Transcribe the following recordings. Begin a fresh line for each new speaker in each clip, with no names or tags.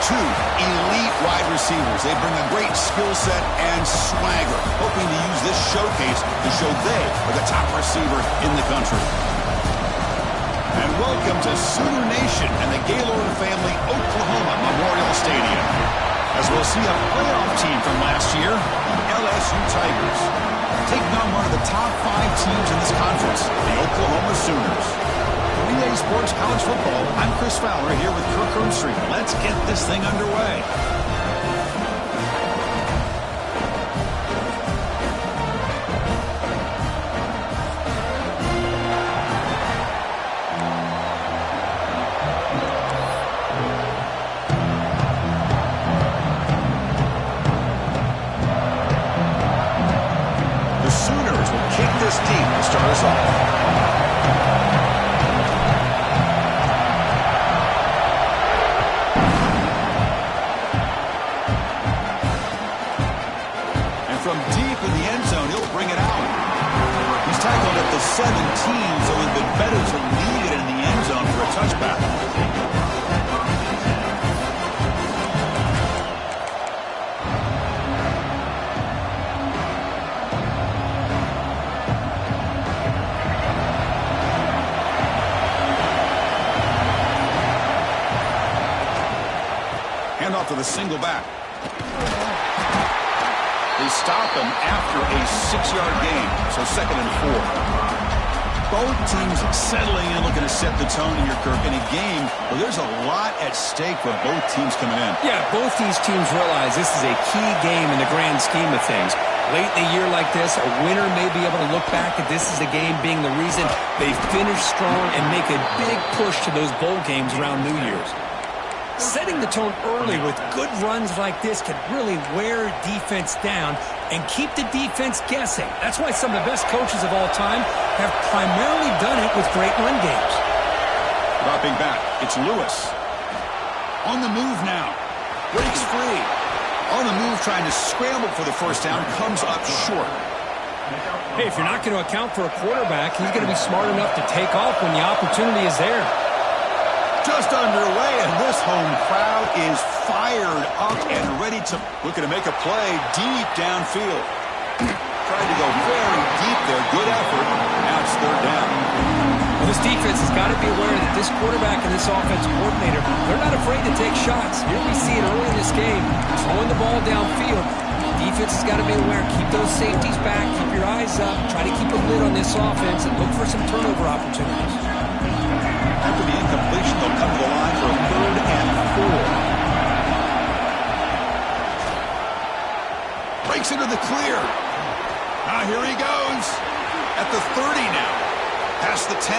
two elite wide receivers. They bring a great skill set and swagger, hoping to use this showcase to show they are the top receiver in the country. And welcome to Sooner Nation and the Gaylord family Oklahoma Memorial Stadium, as we'll see a playoff team from last year, the LSU Tigers, taking on one of the top 5 teams in this conference, the Oklahoma Sooners. For EA Sports College Football, I'm Chris Fowler here with Kirk Herbstreit. Let's get this thing underway. This deep to start us off. And from deep in the end zone, he'll bring it out. He's tackled at the 17, so it would have been better to lead it in the end zone for a touchback. Off to the single back. They stop him after a 6-yard gain, so 2nd and 4. Both teams settling in, looking to set the tone here, Kirk, in a game where there's a lot at stake for both teams coming in.
Yeah, both these teams realize this is a key game in the grand scheme of things. Late in a year like this, a winner may be able to look back at this as the game being the reason they finish strong and make a big push to those bowl games around New Year's. Setting the tone early with good runs like this can really wear defense down and keep the defense guessing. That's why some of the best coaches of all time have primarily done it with great run games.
Dropping back, it's Lewis. On the move now. Breaks free. On the move, trying to scramble for the first down, comes up short.
Hey, if you're not going to account for a quarterback, he's going to be smart enough to take off when the opportunity is there.
Just underway, and this home crowd is fired up and ready to looking to make a play deep downfield. Trying to go very deep there. Good effort. Now it's 3rd down.
Well, this defense has got to be aware that this quarterback and this offensive coordinator, they're not afraid to take shots. Here we see it early in this game, throwing the ball downfield. Defense has got to be aware. Keep those safeties back. Keep your eyes up. Try to keep a lid on this offense and look for some turnover opportunities.
After the incompletion, they'll come to the line for a 3rd and 4. Breaks into the clear. Here he goes. At the 30 now. Past the 10.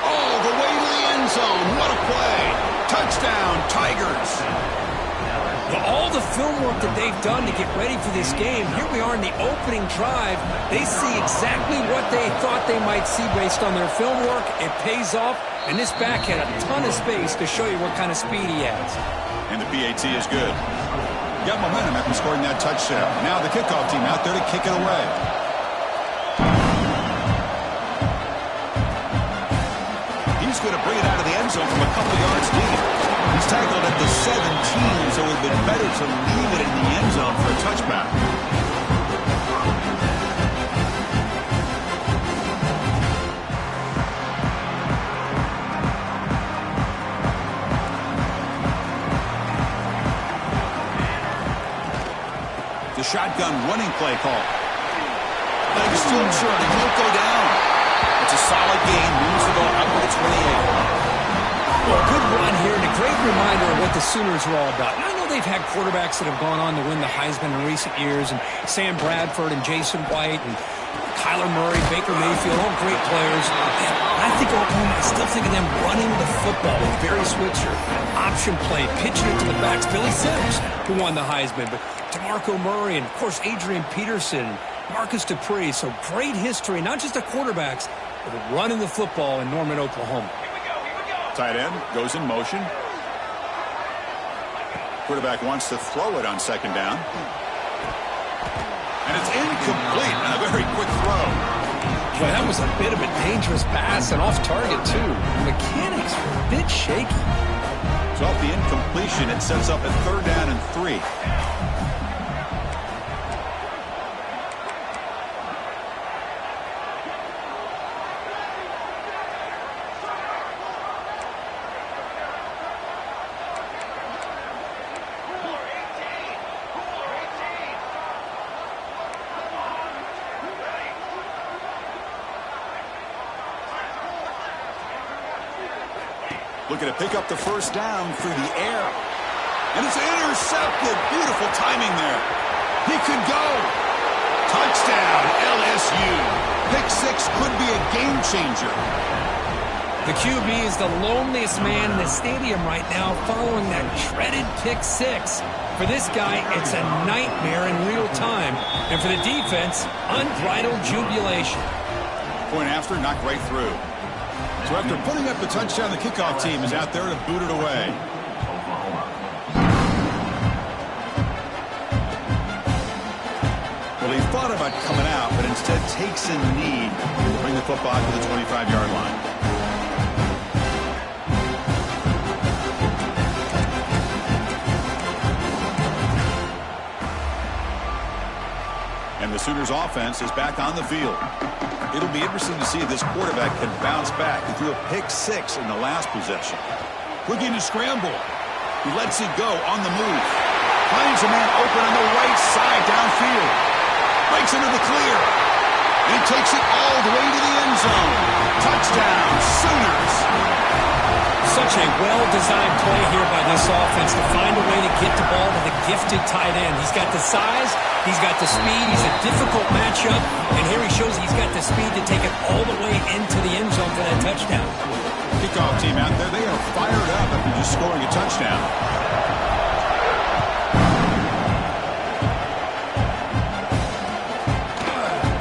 All the way to the end zone. What a play. Touchdown, Tigers.
Well, all the film work that they've done to get ready for this game, here we are in the opening drive. They see exactly what they thought they might see based on their film work. It pays off, and this back had a ton of space to show you what kind of speed he has.
And the PAT is good. Got momentum after scoring that touchdown. Now the kickoff team out there to kick it away. He's going to bring it out of the end zone from a couple yards deep. He's tackled at the 17, so it would have been better to leave it in the end zone for a touchback. The shotgun running play call. Legs still churning, won't go down. It's a solid gain, moves the ball out to the 28.
Well, good run here and a great reminder of what the Sooners are all about. And I know they've had quarterbacks that have gone on to win the Heisman in recent years, and Sam Bradford and Jason White and Kyler Murray, Baker Mayfield, all great players. I think Oklahoma, I still think of them running the football with Barry Switzer, option play, pitching it to the backs. Billy Sims, who won the Heisman, but DeMarco Murray and, of course, Adrian Peterson, Marcus Dupree. So great history, not just of quarterbacks, but of running the football in Norman, Oklahoma.
Tight end goes in motion. Quarterback wants to throw it on 2nd down. And it's incomplete and a very quick throw.
Well, that was a bit of a dangerous pass and off target, too. The mechanics were a bit shaky.
So off the incompletion, it sets up a 3rd down and 3. Looking to pick up the 1st down through the air. And it's intercepted. Beautiful timing there. He could go. Touchdown, LSU. Pick 6 could be a game changer.
The QB is the loneliest man in the stadium right now following that dreaded pick 6. For this guy, it's a nightmare in real time. And for the defense, unbridled jubilation.
Point after, knocked right through. So after putting up the touchdown, the kickoff team is out there to boot it away. Well, he thought about coming out, but instead takes a knee to bring the football to the 25-yard line. And the Sooners offense is back on the field. It'll be interesting to see if this quarterback can bounce back. He threw a pick 6 in the last possession. Looking to scramble. He lets it go on the move. Finds a man open on the right side downfield. Breaks into the clear. And he takes it all the way to the end zone. Touchdown, Sooners.
Such a well-designed play here by this offense to find a way to get the ball to the gifted tight end. He's got the size, he's got the speed, he's a difficult matchup, and here he shows he's got the speed to take it all the way into the end zone for that touchdown.
Kickoff team out there, they are fired up after just scoring a touchdown.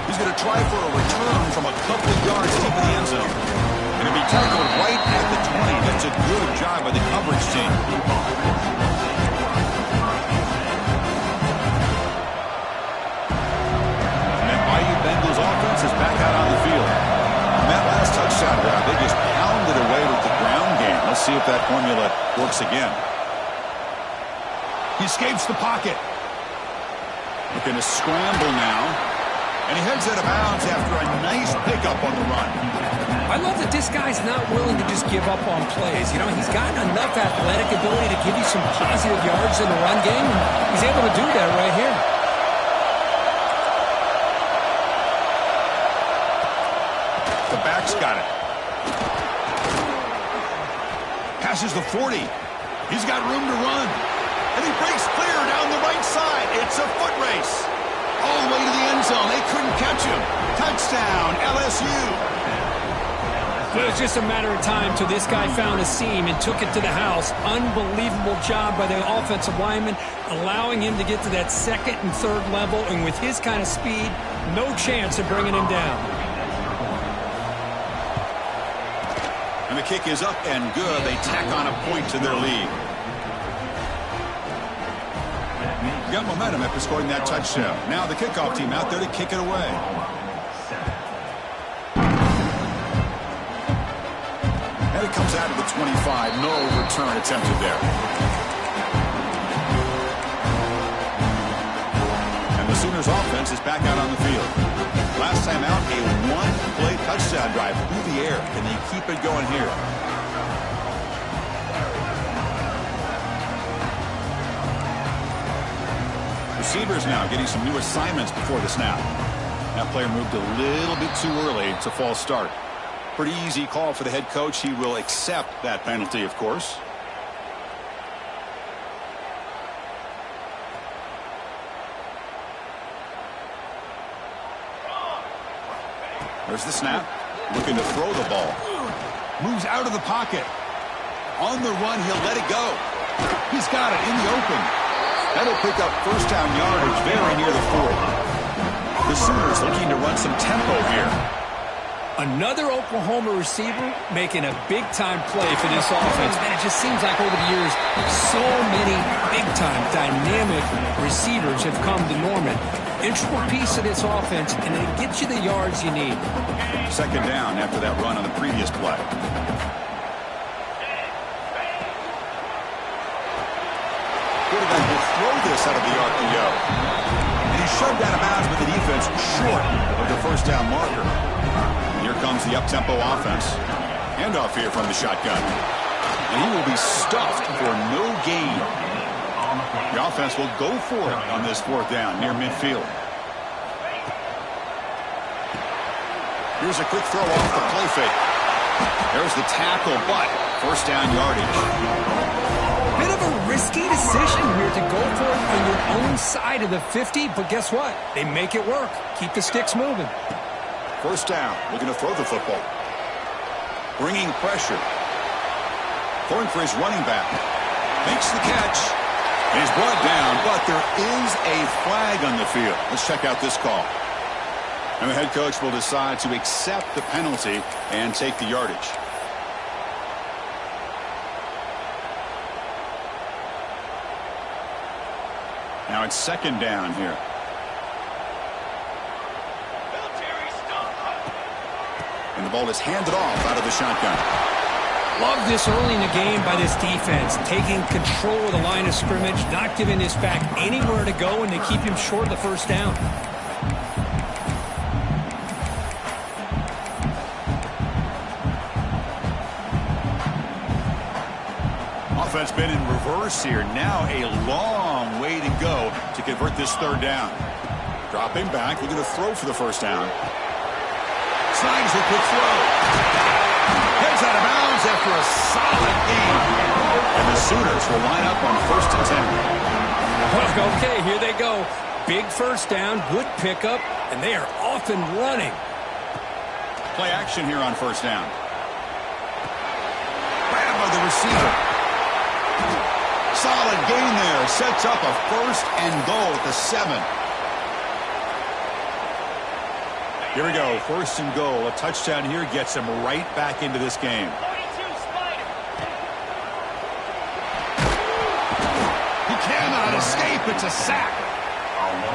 He's going to try for a return from a couple of yards deep in the end zone. And he'll be tackled right at the 20. That's a good job by the coverage team. And that Bayou Bengals offense is back out on the field. And that last touchdown drive, they just pounded away with the ground game. Let's see if that formula works again. He escapes the pocket. Looking to scramble now. And he heads out of bounds after a nice pickup on the run.
I love that this guy's not willing to just give up on plays. You know, he's got enough athletic ability to give you some positive yards in the run game, and he's able to do that right here.
The back's got it. Passes the 40. He's got room to run. And he breaks clear down the right side. It's a foot race. All the way to the end zone. They couldn't catch him. Touchdown, LSU.
It was just a matter of time till this guy found a seam and took it to the house. Unbelievable job by the offensive lineman, allowing him to get to that 2nd and 3rd level. And with his kind of speed, no chance of bringing him down.
And the kick is up and good. They tack on a point to their lead. Got momentum after scoring that touchdown. Now the kickoff team out there to kick it away. And it comes out of the 25. No return attempted there. And the Sooners offense is back out on the field. Last time out, a one-play touchdown drive through the air. Can they keep it going here? Receivers now getting some new assignments before the snap. That player moved a little bit too early. It's a false start. Pretty easy call for the head coach. He will accept that penalty, of course. There's the snap. Looking to throw the ball. Moves out of the pocket. On the run, he'll let it go. He's got it in the open. That'll pick up first down yardage very near the 40. The Sooners looking to run some tempo here.
Another Oklahoma receiver making a big-time play for this offense. Man, it just seems like over the years, so many big-time, dynamic receivers have come to Norman. Integral piece of this offense, and it gets you the yards you need.
2nd down after that run on the previous play. quarterback will throw this out of the RPO. And he shoved out of bounds with the defense short of the first down marker. Here comes the up-tempo offense. Handoff here from the shotgun. And he will be stuffed for no gain. The offense will go for it on this fourth down near midfield. Here's a quick throw off the play fake. There's the tackle, but first down yardage.
Bit of a risky decision here to go for it on your own side of the 50, but guess what? They make it work. Keep the sticks moving.
First down, looking to throw the football. Bringing pressure. Going for his running back. Makes the catch. And he's brought down, but there is a flag on the field. Let's check out this call. And the head coach will decide to accept the penalty and take the yardage. Now it's second down here. And the ball is handed off out of the shotgun.
Love this early in the game by this defense, taking control of the line of scrimmage, not giving this back anywhere to go, and to keep him short of the first down.
Offense been in reverse here. Now a long way to go to convert this third down. Dropping back, looking to throw for the first down. Slides the quick throw. Heads out of bounds after a solid game. And the Sooners will line up on 1st and 10.
Well, okay, here they go. Big first down, good pickup, and they are off and running.
Play action here on first down. Grab by the receiver. Solid gain there. Sets up a 1st and goal at the 7. Here we go. 1st and goal. A touchdown here gets him right back into this game. He cannot escape. It's a sack.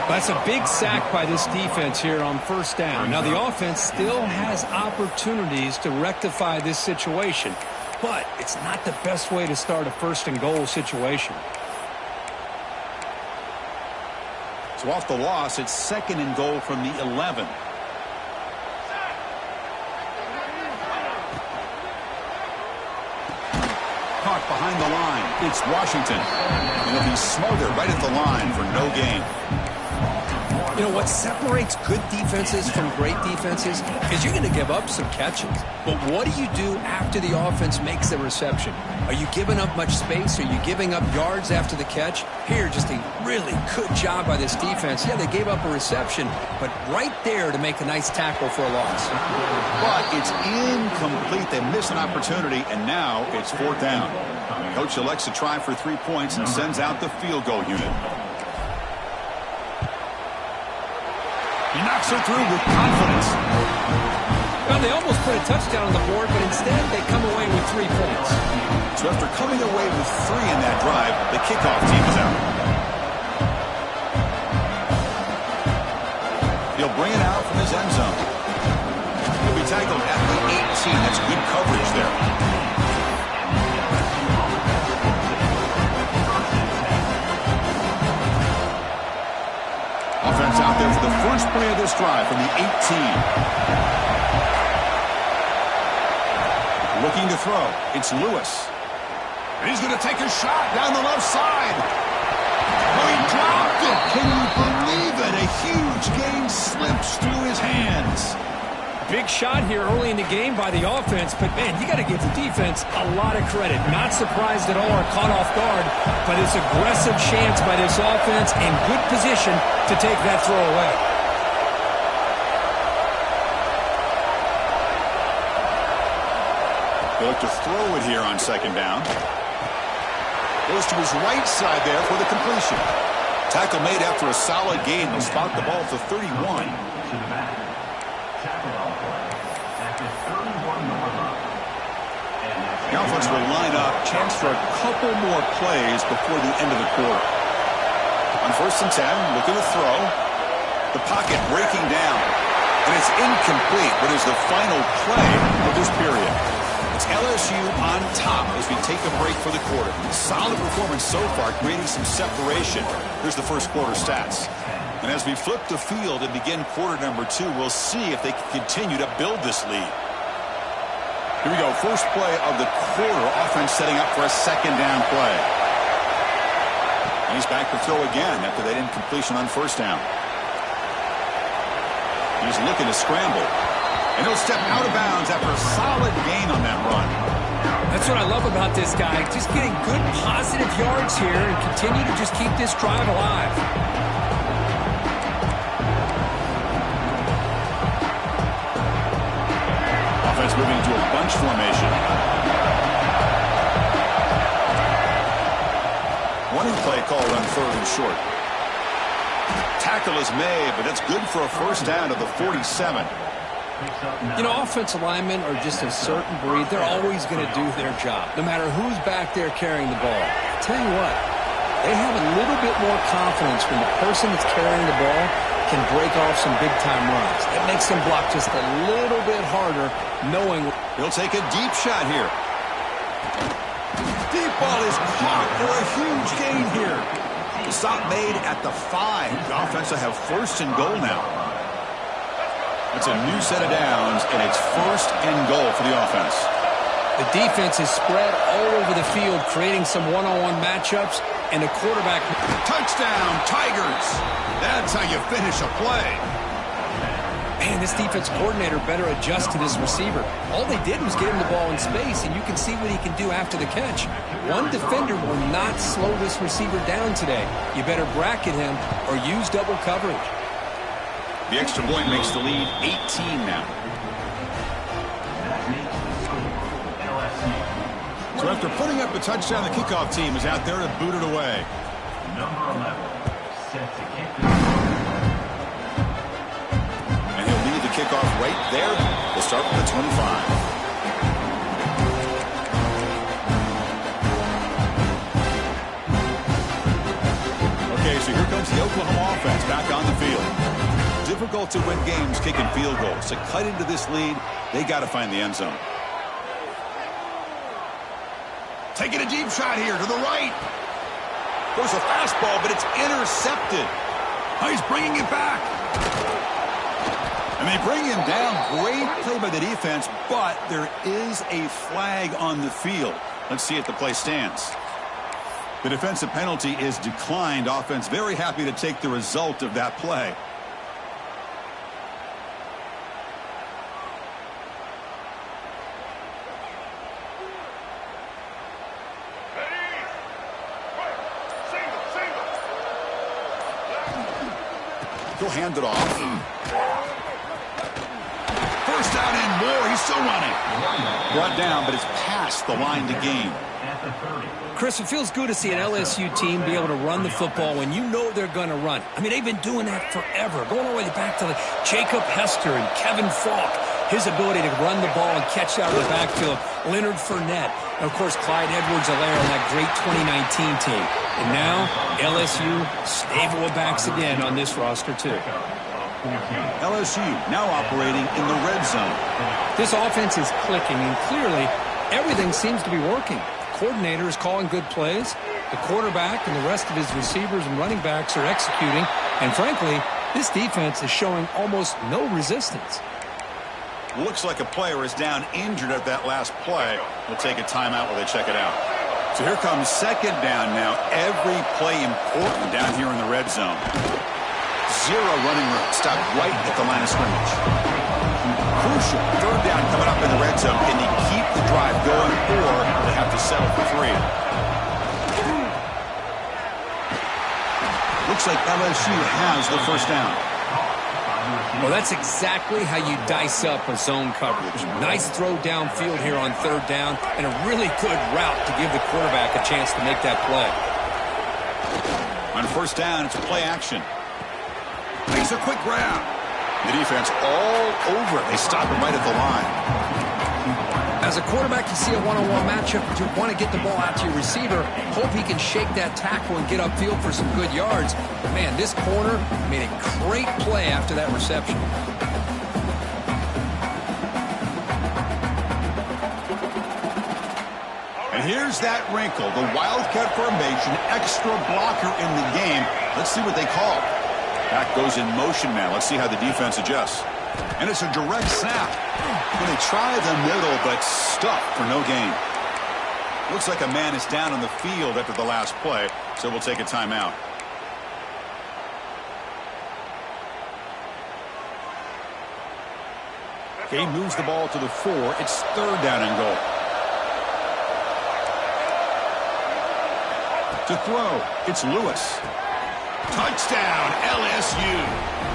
That's a big sack by this defense here on first down. Now, the offense still has opportunities to rectify this situation, but it's not the best way to start a 1st and goal situation.
So off the loss, it's 2nd and goal from the 11. Caught behind the line. It's Washington. And he'll be smothered right at the line for no gain.
You know, what separates good defenses from great defenses is you're going to give up some catches. But what do you do after the offense makes the reception? Are you giving up much space? Are you giving up yards after the catch? Here, just a really good job by this defense. Yeah, they gave up a reception, but right there to make a nice tackle for a loss.
But it's incomplete. They miss an opportunity, and now it's 4th down. Coach elects to try for 3 points and sends out the field goal unit. He knocks her through with confidence.
Well, they almost put a touchdown on the board, but instead they come away with 3 points.
So after coming away with 3 in that drive, the kickoff team is out. He'll bring it out from his end zone. He'll be tackled at the 18. That's good coverage there. Offense out there for the first play of this drive from the 18. Looking to throw. It's Lewis. And he's going to take a shot down the left side. Oh, he dropped it. Can you believe it? A huge gain slips through his hands.
Big shot here early in the game by the offense, but, man, you got to give the defense a lot of credit. Not surprised at all or caught off guard, but it's aggressive chance by this offense and good position to take that throw away.
They look to throw it here on 2nd down. Goes to his right side there for the completion. Tackle made after a solid gain. They'll spot the ball to 31. The offense will line up. Chance for a couple more plays before the end of the quarter. On 1st and 10, looking to throw. The pocket breaking down. And it's incomplete, but is the final play of this period. It's LSU on top as we take a break for the quarter. Solid performance so far, creating some separation. Here's the first quarter stats. And as we flip the field and begin quarter number 2, we'll see if they can continue to build this lead. Here we go. First play of the quarter. Offense setting up for a second down play. And he's back to throw again after that incompletion on first down. He's looking to scramble. And he'll step out of bounds after a solid gain on that run.
That's what I love about this guy. Just getting good positive yards here and continue to just keep this drive alive.
Offense moving into a bunch formation. Running play called on third and short. Tackle is made, but that's good for a first down to the 47.
You know, offensive linemen are just a certain breed. They're always going to do their job, no matter who's back there carrying the ball. I'll tell you what, they have a little bit more confidence when the person that's carrying the ball can break off some big-time runs. It makes them block just a little bit harder, knowing...
He'll take a deep shot here. Deep ball is caught for a huge gain here. The stop made at the 5. The offense will have first and goal now. It's a new set of downs, and it's first and goal for the offense.
The defense is spread all over the field, creating some one-on-one matchups, and the quarterback...
Touchdown, Tigers! That's how you finish a play.
Man, this defense coordinator better adjust to this receiver. All they did was get him the ball in space, and you can see what he can do after the catch. One defender will not slow this receiver down today. You better bracket him or use double coverage.
The extra point makes the lead 18 now. So after putting up a touchdown, the kickoff team is out there to boot it away.
Number 11, set to kick.
And he'll lead the kickoff right there. We'll start with the 25. Okay, so here comes the Oklahoma offense back on the field. Difficult to win games kicking field goals. To cut into this lead, they got to find the end zone. Taking a deep shot here to the right. There's a fastball, but it's intercepted. Oh, he's bringing it back. And they bring him down. Great play by the defense, but there is a flag on the field. Let's see if the play stands. The defensive penalty is declined. Offense very happy to take the result of that play. He'll hand it off. First down and more. He's still running. Brought down, but it's past the line to gain.
Chris, it feels good to see an LSU team be able to run the football when you know they're going to run. I mean, they've been doing that forever, going all the way back to Jacob Hester and Kevin Falk. His ability to run the ball and catch out of the backfield. Leonard Fournette. And, of course, Clyde Edwards-Helaire on that great 2019 team. And now, LSU stable of backs again on this roster, too.
LSU now operating in the red zone.
This offense is clicking, and clearly everything seems to be working. The coordinator is calling good plays. The quarterback and the rest of his receivers and running backs are executing. And, frankly, this defense is showing almost no resistance.
Looks like a player is down injured at that last play. We'll take a timeout while they check it out. So here comes second down now. Every play important down here in the red zone. Zero running room. Stop right at the line of scrimmage. Crucial. Third down coming up in the red zone. Can they keep the drive going, or they have to settle for 3? Looks like LSU has the first down.
Well, that's exactly how you dice up a zone coverage. Nice throw downfield here on third down, and a really good route to give the quarterback a chance to make that play.
On first down, it's a play action. Makes a quick grab. The defense all over it. They stop him right at the line.
As a quarterback, you see a one-on-one matchup, but you want to get the ball out to your receiver. Hope he can shake that tackle and get upfield for some good yards. But, man, this corner made a great play after that reception.
here's that wrinkle. The Wildcat formation, extra blocker in the game. Let's see what they call. Back goes in motion now. Let's see how the defense adjusts. And it's a direct snap. They try the middle, but stuffed for no gain. Looks like a man is down on the field after the last play, so we'll take a timeout. He moves the ball to the 4. It's 3rd down and goal. To throw, it's Lewis. Touchdown, LSU.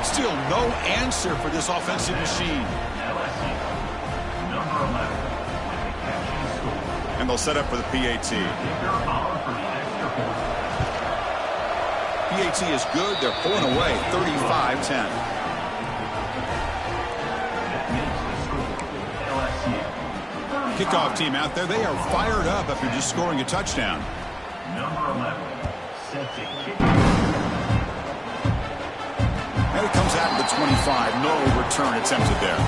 Still no answer for this offensive machine.
LSU, number 11, with the catch and score.
And they'll set up for the PAT.
Kicker on for the extra point.
PAT is good. They're pulling away, 35-10.
That makes the score LSU.
Kickoff team out there. They are fired up after just scoring a touchdown.
Number 11, set to kick.
And it comes out to the 25. No return attempted there.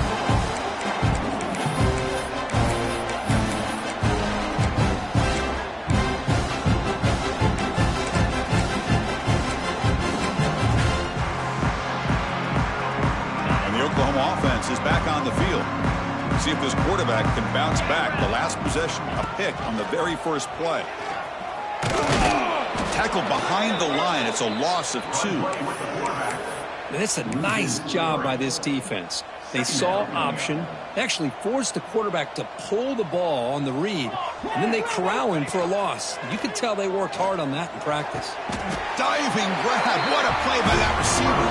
And the Oklahoma offense is back on the field. See if this quarterback can bounce back. The last possession, a pick on the very first play. Tackled behind the line. It's a loss of 2.
And it's a nice job by this defense. They saw option. They actually forced the quarterback to pull the ball on the read, and then they corral him for a loss. You could tell they worked hard on that in practice.
Diving grab. What a play by that receiver.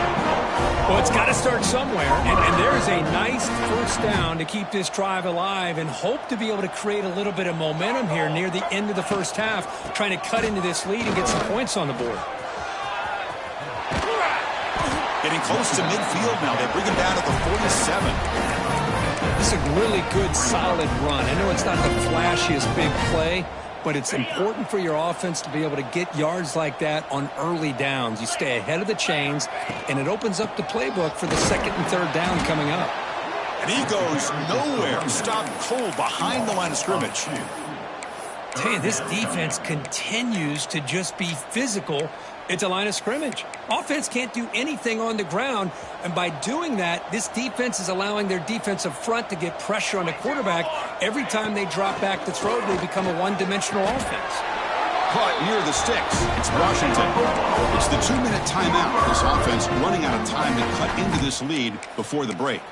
Well, it's got to start somewhere, and there's a nice first down to keep this drive alive and hope to be able to create a little bit of momentum here near the end of the first half, trying to cut into this lead and get some points on the board.
Getting close to midfield now. They bring him down to the 47.
This is a really good, solid run. I know it's not the flashiest big play, but it's important for your offense to be able to get yards like that on early downs. You stay ahead of the chains, and it opens up the playbook for the 2nd and 3rd down coming up.
And he goes nowhere. Stopped cold behind the line of scrimmage.
I tell you, this defense continues to just be physical at the line of scrimmage. Offense can't do anything on the ground, and by doing that, this defense is allowing their defensive front to get pressure on the quarterback. Every time they drop back to throw, they become a one-dimensional offense.
Caught near the sticks. It's Washington. It's the 2-minute timeout. This offense running out of time to cut into this lead before the break.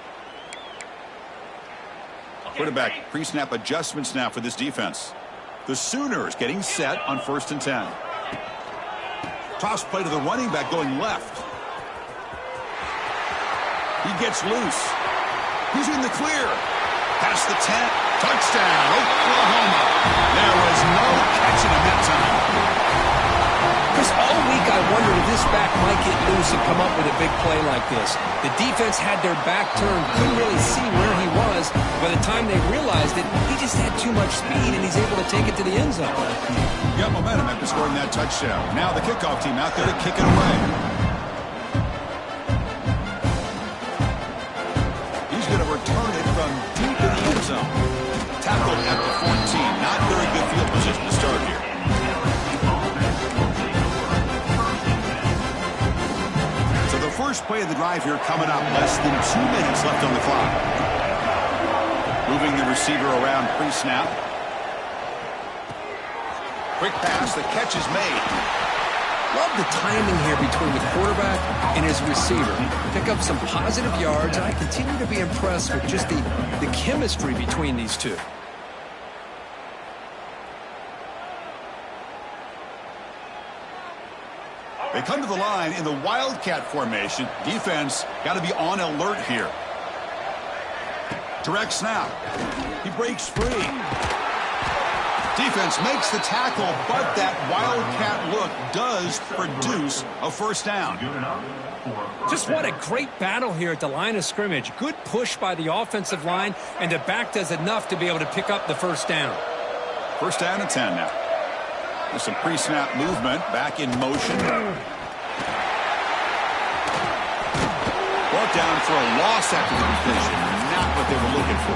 Quarterback pre-snap adjustments now for this defense. The Sooners getting set on 1st and 10. Toss play to the running back going left. He gets loose. He's in the clear. Past the 10. Touchdown, Oklahoma. There was no catching him that time.
Chris, all week I wondered if this back might get loose and come up with a big play like this. The defense had their back turned, couldn't really see where he was. By the time they realized it, he just had too much speed, and he's able to take it to the end zone.
Got momentum after scoring that touchdown. Now the kickoff team out there to kick it away. He's going to return it from deep in the end zone. Tackled at the 14. Not very good field position to start here. So the first play of the drive here coming up. Less than 2 minutes left on the clock. Moving the receiver around pre-snap. Quick pass, the catch is made.
Love the timing here between the quarterback and his receiver. Pick up some positive yards, and I continue to be impressed with just the chemistry between these two.
They come to the line in the Wildcat formation. Defense got to be on alert here. Direct snap. He breaks free. Defense makes the tackle, but that Wildcat look does produce a first down.
Just what a great battle here at the line of scrimmage. Good push by the offensive line, and the back does enough to be able to pick up the first down.
First down and 10 now. There's some pre-snap movement, back in motion. Brought down for a loss after the completion. Not what they were looking for.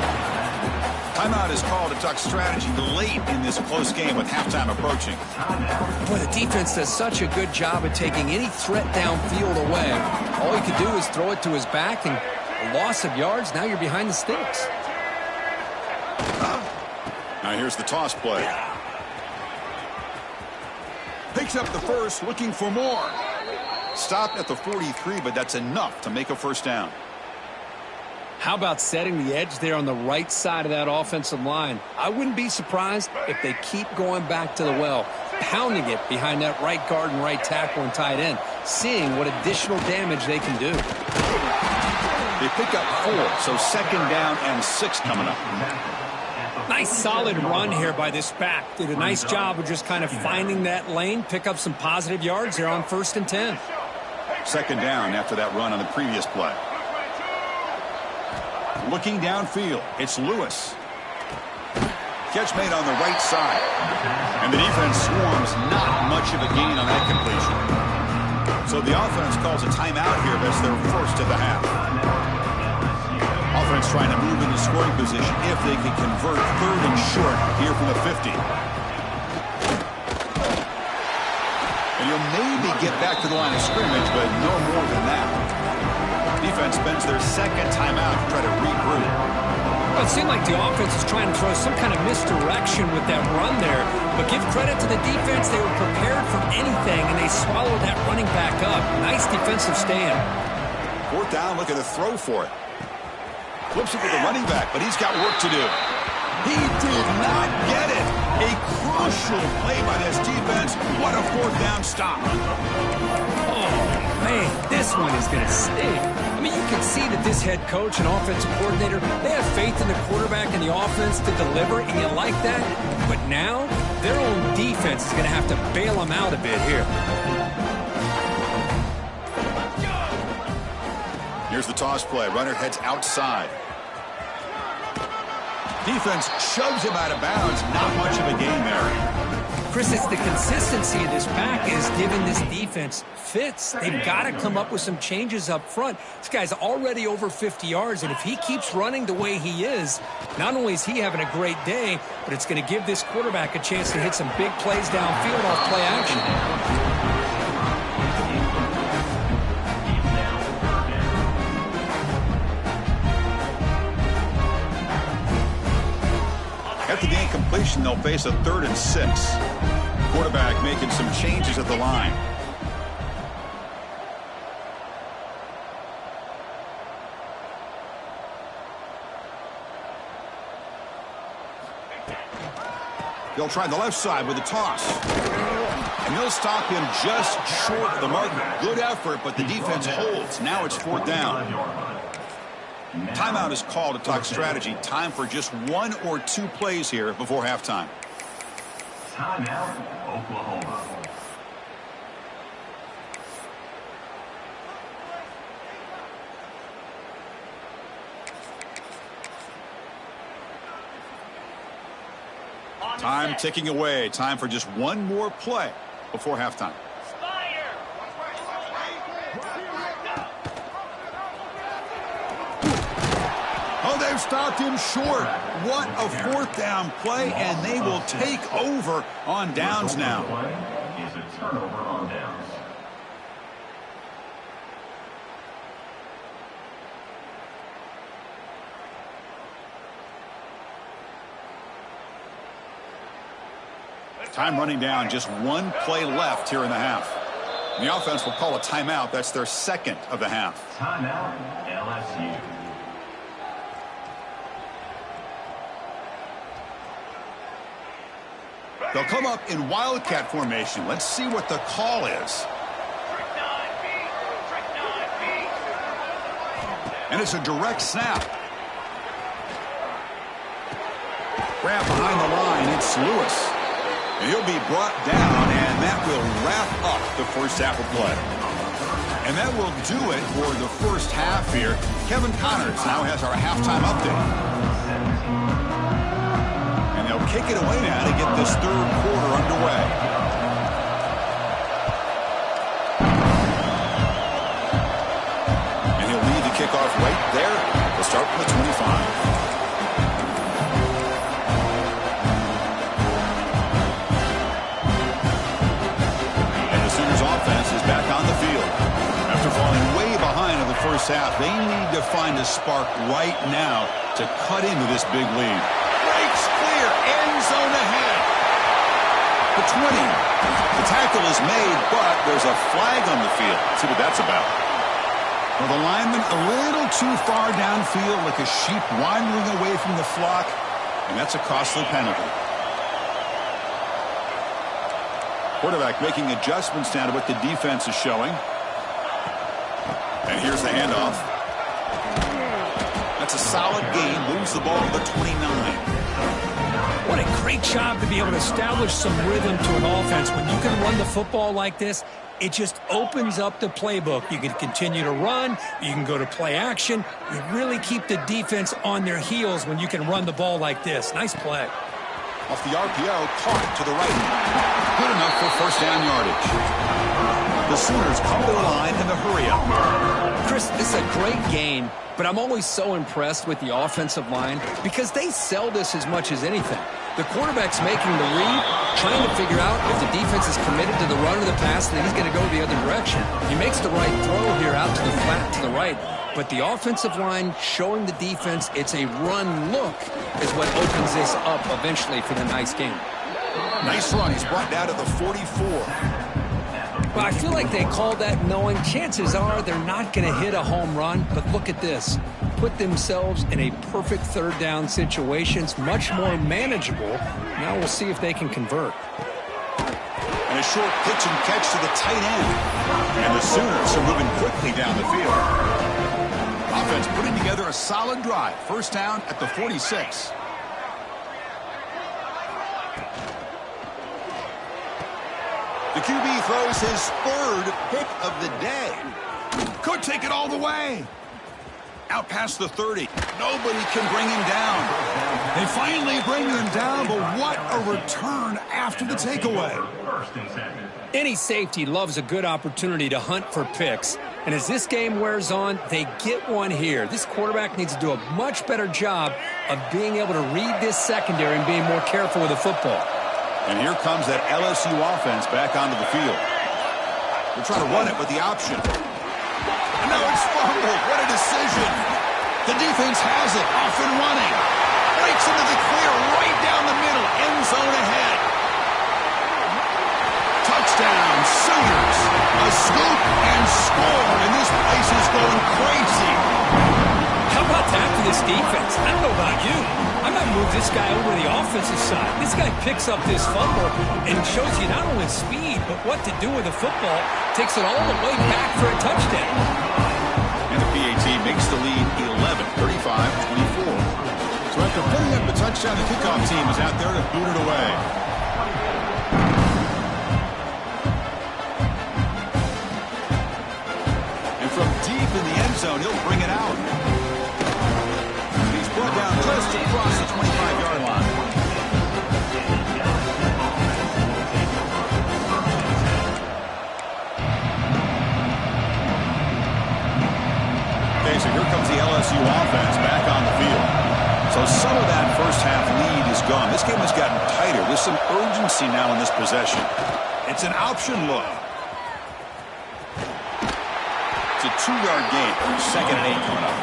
Timeout is called to talk strategy late in this close game with halftime approaching.
Boy, the defense does such a good job of taking any threat downfield away. All he could do is throw it to his back, and a loss of yards, now you're behind the sticks.
Now here's the toss play. Picks up the first, looking for more. Stopped at the 43, but that's enough to make a first down.
How about setting the edge there on the right side of that offensive line? I wouldn't be surprised if they keep going back to the well, pounding it behind that right guard and right tackle and tight end, seeing what additional damage they can do.
They pick up 4, so second down and 6 coming up.
Nice solid run here by this back. Did a nice job of just kind of finding that lane, pick up some positive yards there on 1st and 10.
Second down after that run on the previous play. Looking downfield, it's Lewis. Catch made on the right side. And the defense swarms, not much of a gain on that completion. So the offense calls a timeout here. That's their first of the half. Offense trying to move into scoring position if they can convert 3rd and short here from the 50. And you'll maybe get back to the line of scrimmage, but no more than that. Defense spends their second timeout to try to regroup.
Well, it seemed like the offense is trying to throw some kind of misdirection with that run there. But give credit to the defense. They were prepared for anything, and they swallowed that running back up. Nice defensive stand.
4th down, looking to throw for it. Flips it with the running back, but he's got work to do. He did not get it. A crucial play by this defense. What a 4th down stop.
Man, this one is going to sting. I mean, you can see that this head coach and offensive coordinator, they have faith in the quarterback and the offense to deliver, and you like that. But now, their own defense is going to have to bail them out a bit here.
Here's the toss play. Runner heads outside. Defense shoves him out of bounds. Not much of a gain there.
Chris, it's the consistency of this back is giving this defense fits. They've got to come up with some changes up front. This guy's already over 50 yards, and if he keeps running the way he is, not only is he having a great day, but it's going to give this quarterback a chance to hit some big plays downfield off play action.
After the incompletion, they'll face a 3rd and 6. Quarterback making some changes at the line. They'll try the left side with a toss. And they'll stop him just short of the mark. Good effort, but the defense holds. Now it's 4th down. Timeout is called to talk strategy. Time for just 1 or 2 plays here before halftime.
Timeout, Oklahoma.
Time ticking away. Time for just 1 more play before halftime. They've stopped him short. What a 4th down play, and they will take over on downs now.
Is a turnover on downs.
Time running down, just 1 play left here in the half. The offense will call a timeout. That's their second of the half.
Timeout, LSU.
They'll come up in Wildcat formation. Let's see what the call is. And it's a direct snap. Grab behind the line. It's Lewis. And he'll be brought down, and that will wrap up the first half of play. And that will do it for the first half here. Kevin Connors now has our halftime update. They'll kick it away now to get this 3rd quarter underway. And he'll lead the kickoff right there. They'll start from the 25. first half. They need to find a spark right now to cut into this big lead. Breaks clear. End zone ahead. The 20. The tackle is made, but there's a flag on the field. Let's see what that's about. Well, the lineman a little too far downfield, like a sheep wandering away from the flock, and that's a costly penalty. Quarterback making adjustments down to what the defense is showing. And here's the handoff. That's a solid gain. Moves the ball to the 29.
What a great job to be able to establish some rhythm to an offense. When you can run the football like this, it just opens up the playbook. You can continue to run. You can go to play action. You really keep the defense on their heels when you can run the ball like this. Nice play.
Off the RPO, caught to the right. Good enough for first down yardage. The Sooners come to the line in the hurry-up.
Chris, this is a great game, but I'm always so impressed with the offensive line because they sell this as much as anything. The quarterback's making the read, trying to figure out if the defense is committed to the run or the pass, then he's going to go the other direction. He makes the right throw here out to the flat to the right. But the offensive line showing the defense it's a run look is what opens this up eventually for the nice game.
Nice run. He's brought down to the 44.
Well, I feel like they called that knowing chances are they're not going to hit a home run. But look at this. Put themselves in a perfect third down situation. It's much more manageable. Now we'll see if they can convert.
And a short pitch and catch to the tight end. And the Sooners are moving quickly down the field. Offense putting together a solid drive. First down at the 46. The QB throws his third pick of the day. Could take it all the way. Out past the 30. Nobody can bring him down. They finally bring him down, but what a return after the takeaway.
Any safety loves a good opportunity to hunt for picks. And as this game wears on, they get one here. This quarterback needs to do a much better job of being able to read this secondary and being more careful with the football.
And here comes that LSU offense back onto the field. They're trying to run it with the option. And now it's fumbled. What a decision. The defense has it. Off and running. Breaks into the clear right down the middle. End zone ahead. Touchdown, Sooners. A scoop and score. And this place is going crazy.
How about that for this defense? I don't know about you. I might move this guy over to the offensive side. This guy picks up this fumble and shows you not only speed, but what to do with the football. Takes it all the way back for a touchdown.
And the PAT makes the lead 11, 35-24. So after putting up the touchdown, the kickoff team is out there to boot it away. And from deep in the end zone, he'll bring it out. He's brought down just across the 25-yard line. Okay, so here comes the LSU offense back on the field. So some of that first half lead is gone. This game has gotten tighter. There's some urgency now in this possession. It's an option look. It's a 2-yard gain. Second and 8 coming up.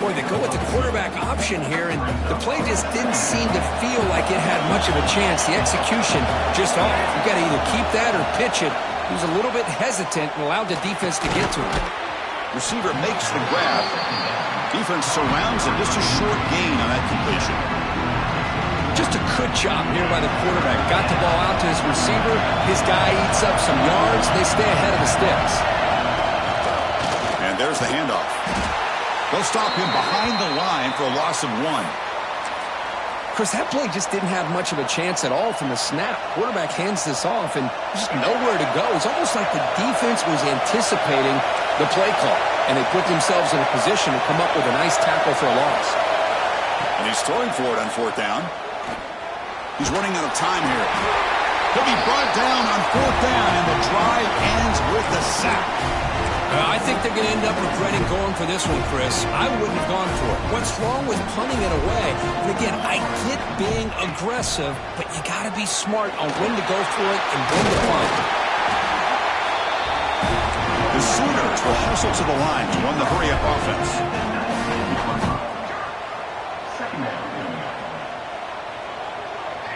Boy, they go with the quarterback option here, and the play just didn't seem to feel like it had much of a chance. The execution just off. You got to either keep that or pitch it. He was a little bit hesitant and allowed the defense to get to him.
Receiver makes the grab. Defense surrounds him. Just a short gain on that completion.
Just a good job here by the quarterback. Got the ball out to his receiver. His guy eats up some yards. They stay ahead of the sticks.
And there's the handoff. They'll stop him behind the line for a loss of 1.
Chris, that play just didn't have much of a chance at all from the snap. Quarterback hands this off, and there's just nowhere to go. It's almost like the defense was anticipating the play call, and they put themselves in a position to come up with a nice tackle for a loss.
And he's throwing for it on 4th down. He's running out of time here. He'll be brought down on 4th down, and the drive ends with a sack.
I think they're going to end up regretting going for this one, Chris. I wouldn't have gone for it. What's wrong with punting it away? And again, I get being aggressive, but you got to be smart on when to go for it and when to punt.
The Sooners will hustle to the line to run the hurry-up offense.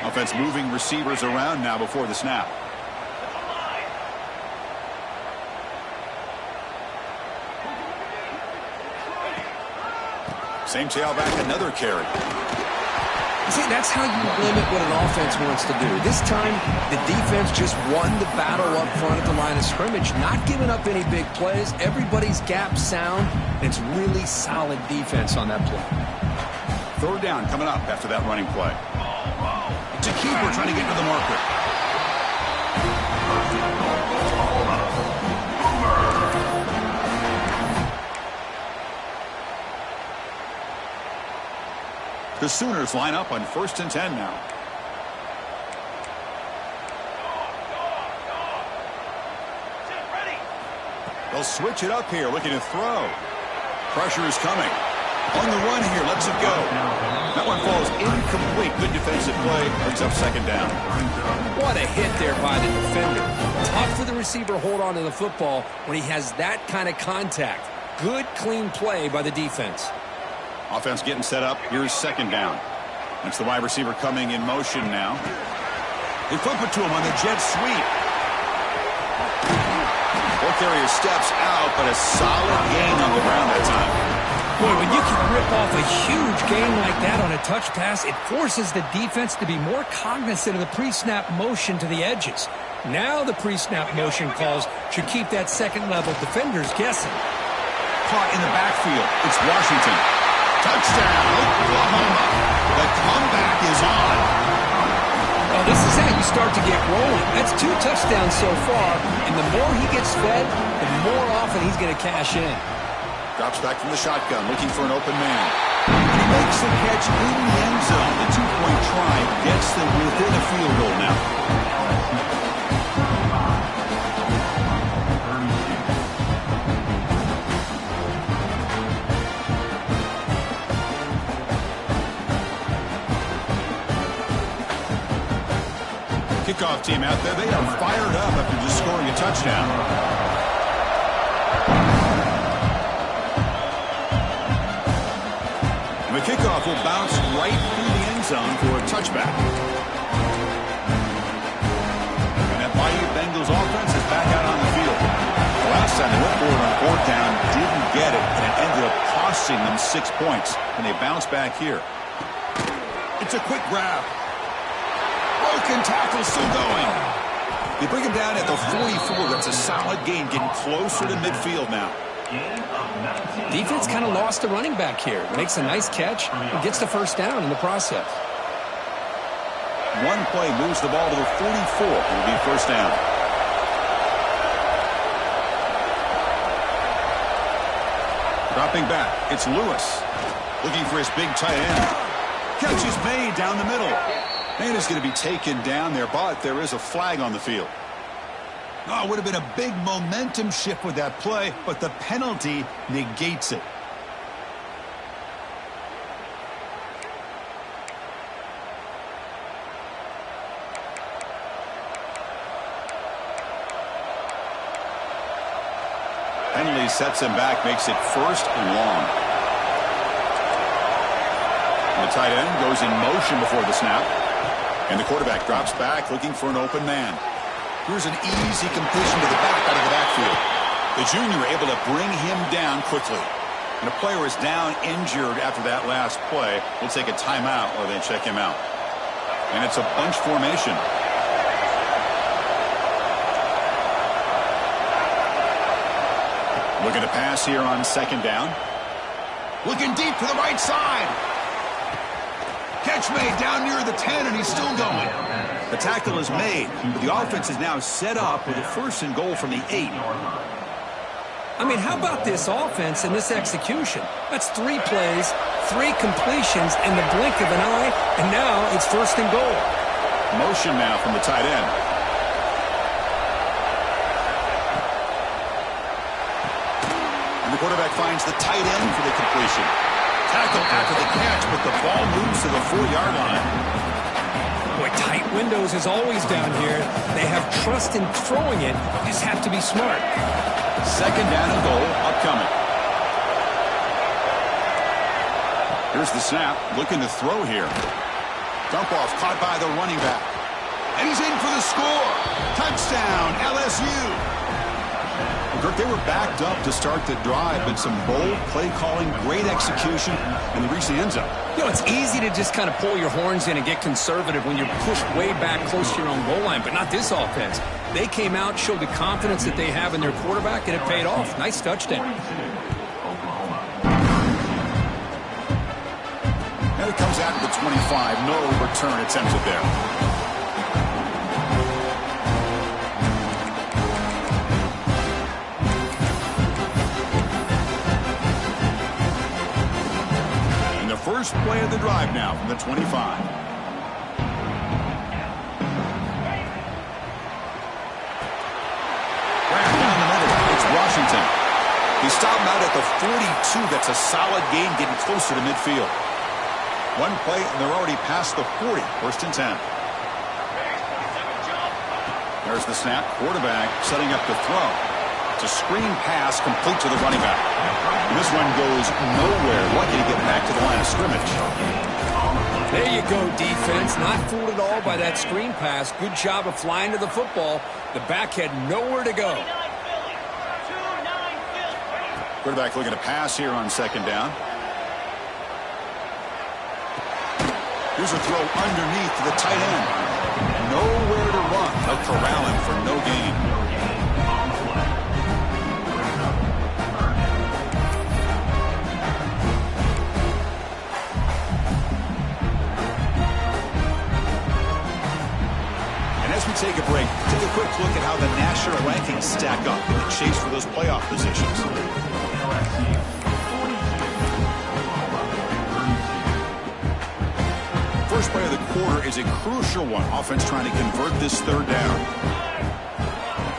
Offense moving receivers around now before the snap. Same tailback, another carry.
See, that's how you limit what an offense wants to do. This time, the defense just won the battle up front at the line of scrimmage, not giving up any big plays. Everybody's gap sound, and it's really solid defense on that play.
Third down coming up after that running play. It's a keeper trying to get to the marker. The Sooners line up on 1st and 10 now. They'll switch it up here, looking to throw. Pressure is coming. On the run here, lets it go. That one falls incomplete. Good defensive play. Brings up 2nd down.
What a hit there by the defender. Tough for the receiver to hold on to the football when he has that kind of contact. Good, clean play by the defense.
Offense getting set up. Here's 2nd down. That's the wide receiver coming in motion now. They flip it to him on the jet sweep. Ball carrier steps out, but a solid gain on the ground that time.
Boy, when you can rip off a huge gain like that on a touch pass, it forces the defense to be more cognizant of the pre-snap motion to the edges. Now the pre-snap motion calls should keep that second-level defenders guessing.
Caught in the backfield. It's Washington. Touchdown, Oklahoma. The comeback is on.
Well, this is how you start to get rolling. That's 2 touchdowns so far, and the more he gets fed, the more often he's going to cash in.
Drops back from the shotgun, looking for an open man. And he makes the catch in the end zone. The 2-point try gets them within a field goal now. Kickoff team out there, they are fired up after just scoring a touchdown. And the kickoff will bounce right through the end zone for a touchback. And that Bayou Bengals offense is back out on the field. The last time they went forward on 4th down, didn't get it, and it ended up costing them 6 points. And they bounce back here. It's a quick grab. Broken tackle still going. They bring him down at the 44. That's a solid gain, getting closer to midfield now.
Defense kind of lost the running back here. Makes a nice catch and gets the 1st down in the process.
One play moves the ball to the 44. It'll be 1st down. Dropping back, it's Lewis. Looking for his big tight end. Catch is made down the middle. Man is going to be taken down there, but there is a flag on the field. Oh, it would have been a big momentum shift with that play, but the penalty negates it. Penalty sets him back, makes it 1st and long. And the tight end goes in motion before the snap. And the quarterback drops back, looking for an open man. Here's an easy completion to the back out of the backfield. The junior able to bring him down quickly. And a player is down injured after that last play. We'll take a timeout while they check him out. And it's a bunch formation. Looking to pass here on 2nd down. Looking deep to the right side. Catch made down near the 10, and he's still going. The tackle is made, but the offense is now set up with a 1st and goal from the 8.
I mean, how about this offense and this execution? That's 3 plays, 3 completions in the blink of an eye, and now it's 1st and goal.
Motion now from the tight end. And the quarterback finds the tight end for the completion. Tackle after the catch, but the ball moves to the 4-yard line.
Boy, tight windows is always down here. They have trust in throwing it. You just have to be smart.
Second down and goal upcoming. Here's the snap, looking to throw here. Dump off, caught by the running back. And he's in for the score. Touchdown, LSU. Kirk, they were backed up to start the drive, but some bold play calling, great execution, and they reached the end zone.
You know, it's easy to just kind of pull your horns in and get conservative when you're pushed way back close to your own goal line, but not this offense. They came out, showed the confidence that they have in their quarterback, and it paid off. Nice touchdown.
And it comes out to the 25. No return attempted there. First play of the drive now from the 25. Right down the middle, it's Washington. He stopped him out at the 42. That's a solid gain, getting closer to midfield. One play, and they're already past the 40. First and 10. There's the snap. Quarterback setting up the throw. It's a screen pass complete to the running back. And this one goes nowhere. Lucky to get back to the line of scrimmage.
There you go, defense. Not fooled at all by that screen pass. Good job of flying to the football. The back had nowhere to go.
Quarterback looking to pass here on second down. Here's a throw underneath to the tight end. Nowhere to run. They'll corral him for no gain. Take a break. Take a quick look at how the national rankings stack up in the chase for those playoff positions. First play of the quarter is a crucial one. Offense trying to convert this third down.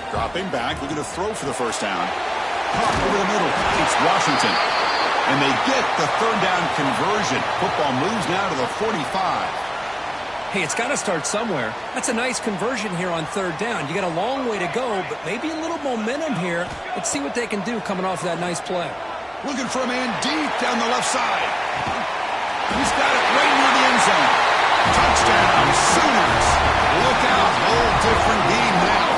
Dropping back, looking to throw for the first down. Caught over the middle. It's Washington. And they get the third down conversion. Football moves now to the 45.
Hey, it's got to start somewhere. That's a nice conversion here on third down. You got a long way to go, but maybe a little momentum here. Let's see what they can do coming off that nice play.
Looking for a man deep down the left side. He's got it right near the end zone. Touchdown, Sooners. Look out, whole different game now.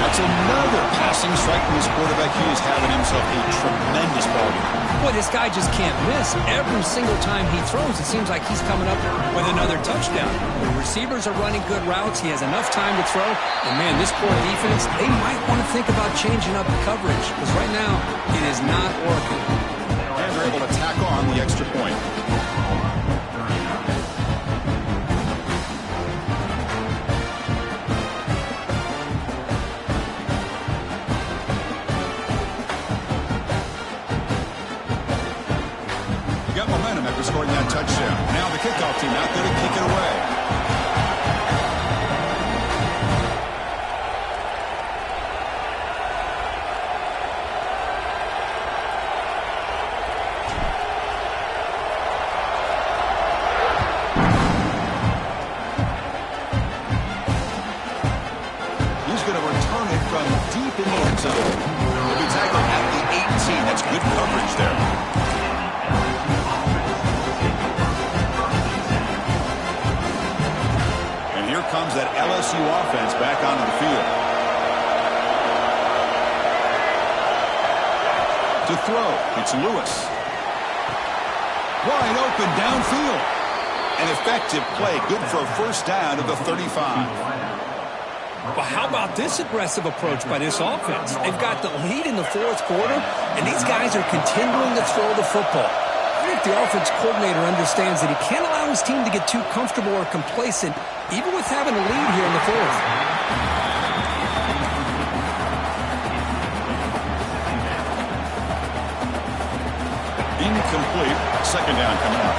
That's another passing strike from this quarterback. He is having himself a tremendous ballgame.
Boy, this guy just can't miss. Every single time he throws, it seems like he's coming up with another touchdown. The receivers are running good routes. He has enough time to throw. And, man, this poor defense, they might want to think about changing up the coverage because right now it is not working.
And they're able to tack on the extra point. Scoring that touchdown. Now the kickoff team out there to kick it away. He's going to return it from deep in the end zone. He'll be tackled at the 18. That's good coverage there. Comes that LSU offense back onto the field. To throw, it's Lewis. Wide open downfield. An effective play, good for a first down of the 35.
Well, how about this aggressive approach by this offense? They've got the lead in the fourth quarter, and these guys are continuing to throw the football. I think the offense coordinator understands that he can't allow his team to get too comfortable or complacent, even with having a lead here in the fourth.
Incomplete. Second down coming up.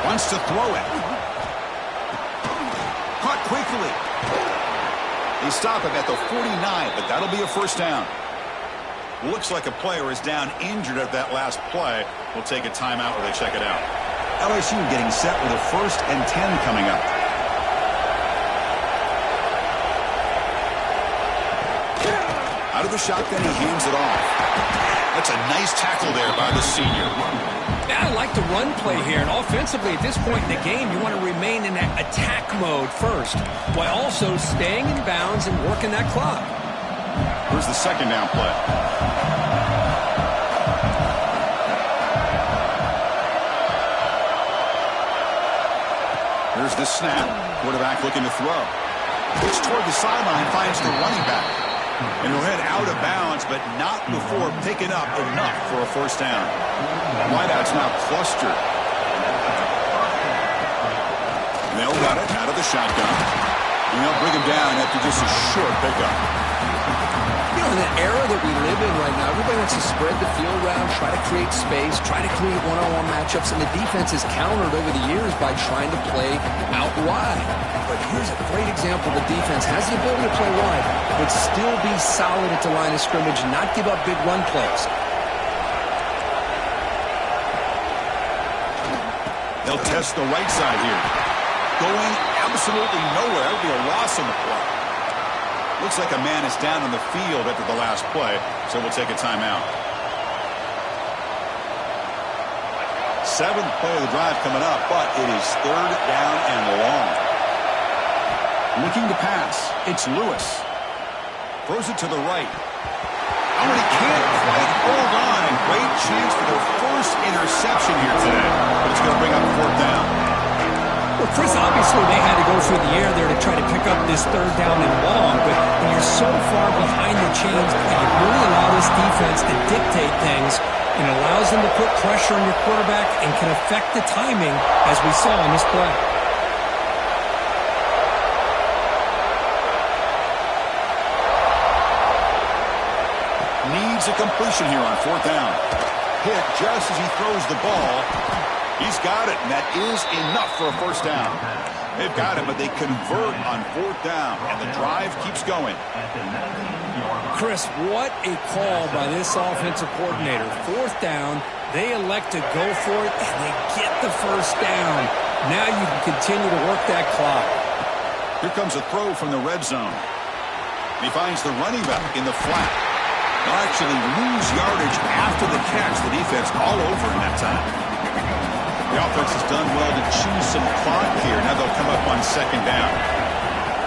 Wants to throw it. Caught quickly. They stop him at the 49, but that'll be a first down. Looks like a player is down injured at that last play. We'll take a timeout while they check it out. LSU getting set with a 1st and 10 coming up. Out of the shotgun, he hands it off. That's a nice tackle there by the senior.
Yeah, I like the run play here. And offensively, at this point in the game, you want to remain in that attack mode first, while also staying in bounds and working that clock.
Here's the second down play. Here's the snap. Quarterback looking to throw. Looks toward the sideline, finds the running back. And he'll head out of bounds, but not before picking up enough for a first down. Wideouts now clustered. They'll got it out of the shotgun. And they'll bring him down after just a short pickup.
You know, in the era that we live in right now, everybody wants to spread the field around, try to create space, try to create one-on-one matchups, and the defense is countered over the years by trying to play out wide. But here's a great example. The defense has the ability to play wide, but still be solid at the line of scrimmage and not give up big run plays.
They'll test the right side here. Going absolutely nowhere. That would be a loss on the play. Looks like a man is down on the field after the last play, so we'll take a timeout. Seventh play of the drive coming up, but it is third down and long. Looking to pass. It's Lewis. Throws it to the right. Oh, and he can't quite hold on. And great chance for their first interception here today. But it's going to bring up fourth down.
Well, Chris, obviously they had to go through the air there to try to pick up this third down and long, but when you're so far behind the chains, you really allow this defense to dictate things, and allows them to put pressure on your quarterback and can affect the timing, as we saw in this play.
Needs a completion here on fourth down. Hit just as he throws the ball. He's got it, and that is enough for a first down. They've got it, but they convert on fourth down, and the drive keeps going.
Chris, what a call by this offensive coordinator. Fourth down, they elect to go for it, and they get the first down. Now you can continue to work that clock.
Here comes a throw from the red zone. He finds the running back in the flat. They'll actually lose yardage after the catch. The defense all over in that time. The offense has done well to choose some clock here. Now they'll come up on second down.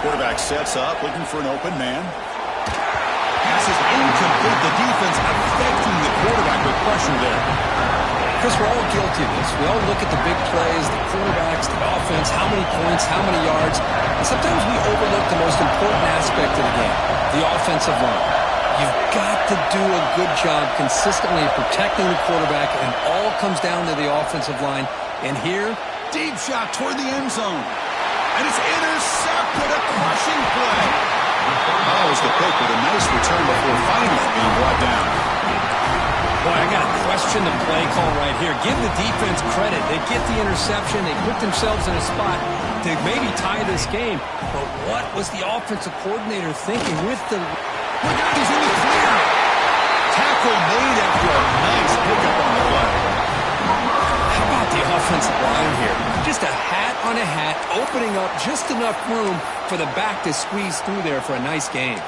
Quarterback sets up, looking for an open man. Pass is incomplete. The defense affecting the quarterback with pressure there.
Chris, we're all guilty of this. We all look at the big plays, the quarterbacks, the offense, how many points, how many yards. And sometimes we overlook the most important aspect of the game, the offensive line. You've got to do a good job consistently protecting the quarterback, and it all comes down to the offensive line. And here,
deep shot toward the end zone. And it's intercepted, a crushing play. Follows the pick with a nice return before finally being brought down.
Boy, I got to question the play call right here. Give the defense credit. They get the interception. They put themselves in a spot to maybe tie this game. But what was the offensive coordinator thinking with the...
Look out, he's in the clear. Tackle made after a nice pickup on the play.
How about the offensive line here? Just a hat on a hat, opening up just enough room for the back to squeeze through there for a nice game.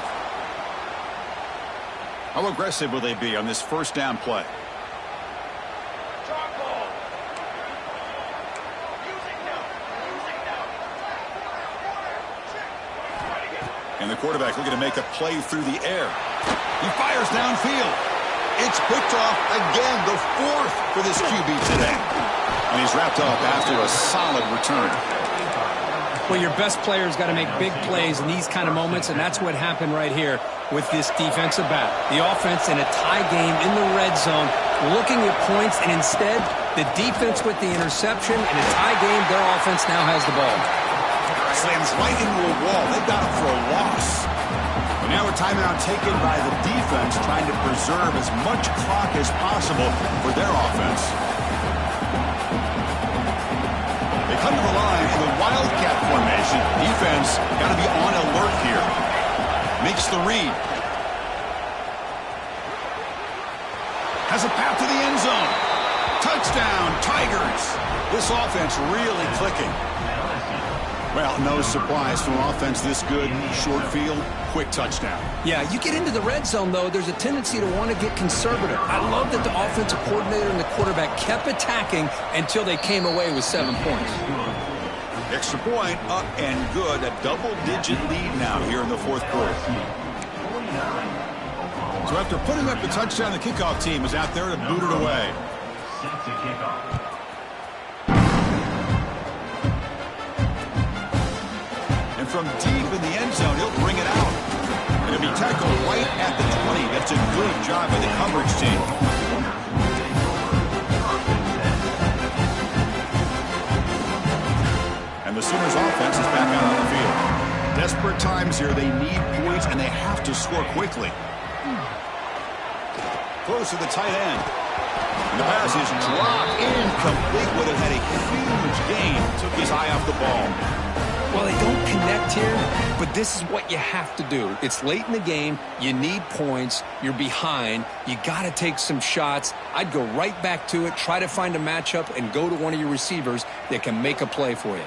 How aggressive will they be on this first down play? And the quarterback looking to make a play through the air. He fires downfield. It's picked off again, the fourth for this QB today. And he's wrapped up after a solid return.
Well, your best player's got to make big plays in these kind of moments, and that's what happened right here with this defensive back. The offense in a tie game in the red zone, looking at points, and instead, the defense with the interception. In a tie game, their offense now has the ball.
Slams right into a wall. They've got it for a loss. And now a timeout taken by the defense, trying to preserve as much clock as possible for their offense. They come to the line in the Wildcat formation. Defense got to be on alert here. Makes the read. Has a path to the end zone. Touchdown, Tigers. This offense really clicking. Well, no surprise from an offense this good. Short field, quick touchdown.
Yeah, you get into the red zone, though, there's a tendency to want to get conservative. I love that the offensive coordinator and the quarterback kept attacking until they came away with 7 points.
Extra point, up and good. A double-digit lead now here in the fourth quarter. So after putting up the touchdown, the kickoff team is out there to boot it away.
Set to kick off.
And from deep in the end zone, he'll bring it out. And it'll be tackled right at the 20. That's a good job by the coverage team. And the Sooners offense is back out on the field. Desperate times here. They need points, and they have to score quickly. Close to the tight end. And the pass is dropped incomplete. Would have had a huge gain. Took his eye off the ball.
Well, they don't connect here, but this is what you have to do. It's late in the game. You need points. You're behind. You got to take some shots. I'd go right back to it, try to find a matchup, and go to one of your receivers that can make a play for you.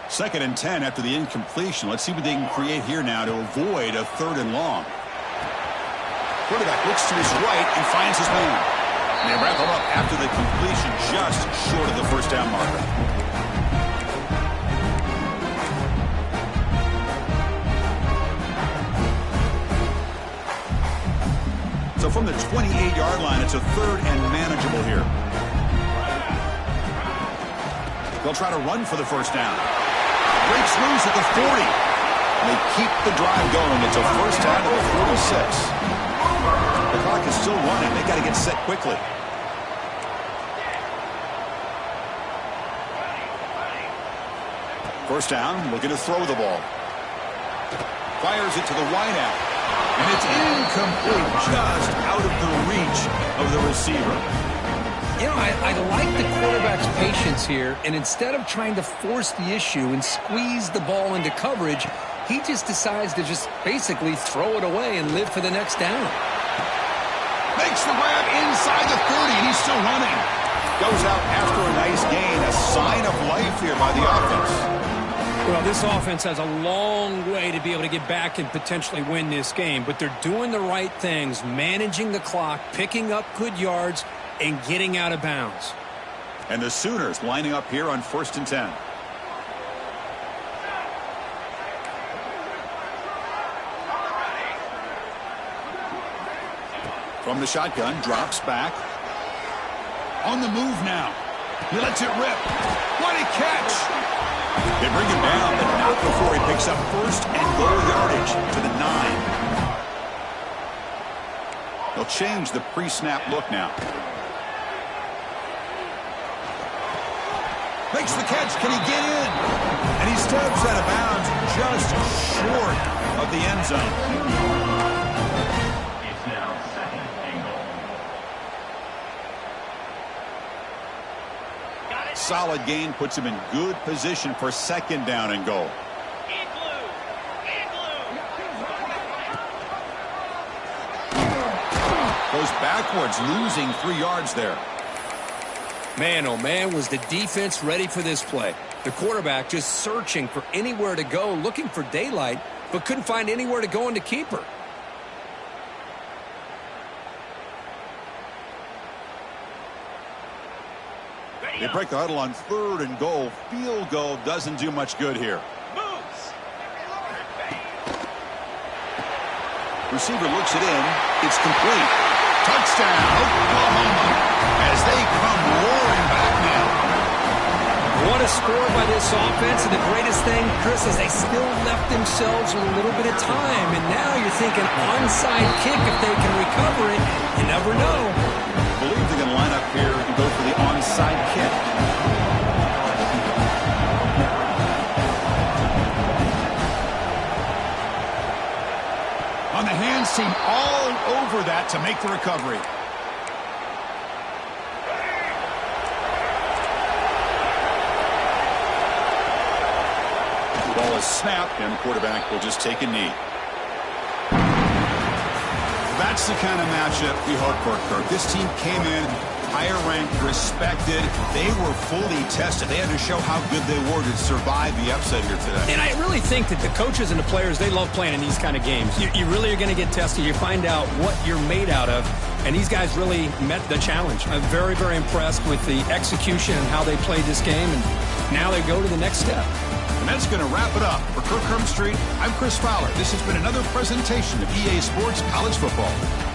2nd and 10 after the incompletion. Let's see what they can create here now to avoid a 3rd and long. Quarterback looks to his right and finds his man. And they wrap him up after the completion, just short of the first down marker. So from the 28-yard line, it's a 3rd and manageable here. They'll try to run for the first down. Breaks loose at the 40. And they keep the drive going. It's a first down to the 46. The clock is still running. They got to get set quickly. First down, looking to throw the ball. Fires it to the wideout. And it's incomplete, just out of the reach of the receiver.
You know, I like the quarterback's patience here, and instead of trying to force the issue and squeeze the ball into coverage, he just decides to just basically throw it away and live for the next down.
Makes the grab inside the 30, and he's still running. Goes out after a nice gain, a sign of life here by the offense.
Well, this offense has a long way to be able to get back and potentially win this game, but they're doing the right things, managing the clock, picking up good yards, and getting out of bounds.
And the Sooners lining up here on 1st and 10. From the shotgun, drops back. On the move now. He lets it rip. What a catch! They bring him down, but not before he picks up 1st and goal yardage to the 9. They'll change the pre-snap look now. Makes the catch. Can he get in? And he steps out of bounds just short of the end zone.
It's now 2nd and goal.
Solid gain puts him in good position for 2nd down and goal. Goes backwards, losing 3 yards there.
Man, oh man, was the defense ready for this play. The quarterback just searching for anywhere to go, looking for daylight, but couldn't find anywhere to go into keeper.
They break the huddle on 3rd and goal. Field goal doesn't do much good here. Receiver looks it in. It's complete. Touchdown, Oklahoma, as they come roaring back now.
What a score by this offense, and the greatest thing, Chris, is they still left themselves with a little bit of time, and now you're thinking onside kick if they can recover it. You never know.
I believe they're going to line up here and go for the onside kick. On the hands team all over that to make the recovery. The ball is snapped, and the quarterback will just take a knee. Back That's the kind of matchup we hope for, Kirk. This team came in higher ranked, respected. They were fully tested. They had to show how good they were to survive the upset here today.
And I really think that the coaches and the players, they love playing in these kind of games. You really are going to get tested. You find out what you're made out of. And these guys really met the challenge. I'm very, very impressed with the execution and how they played this game. And now they go to the next step.
And that's going to wrap it up. For Kirk Street, I'm Chris Fowler. This has been another presentation of EA Sports College Football.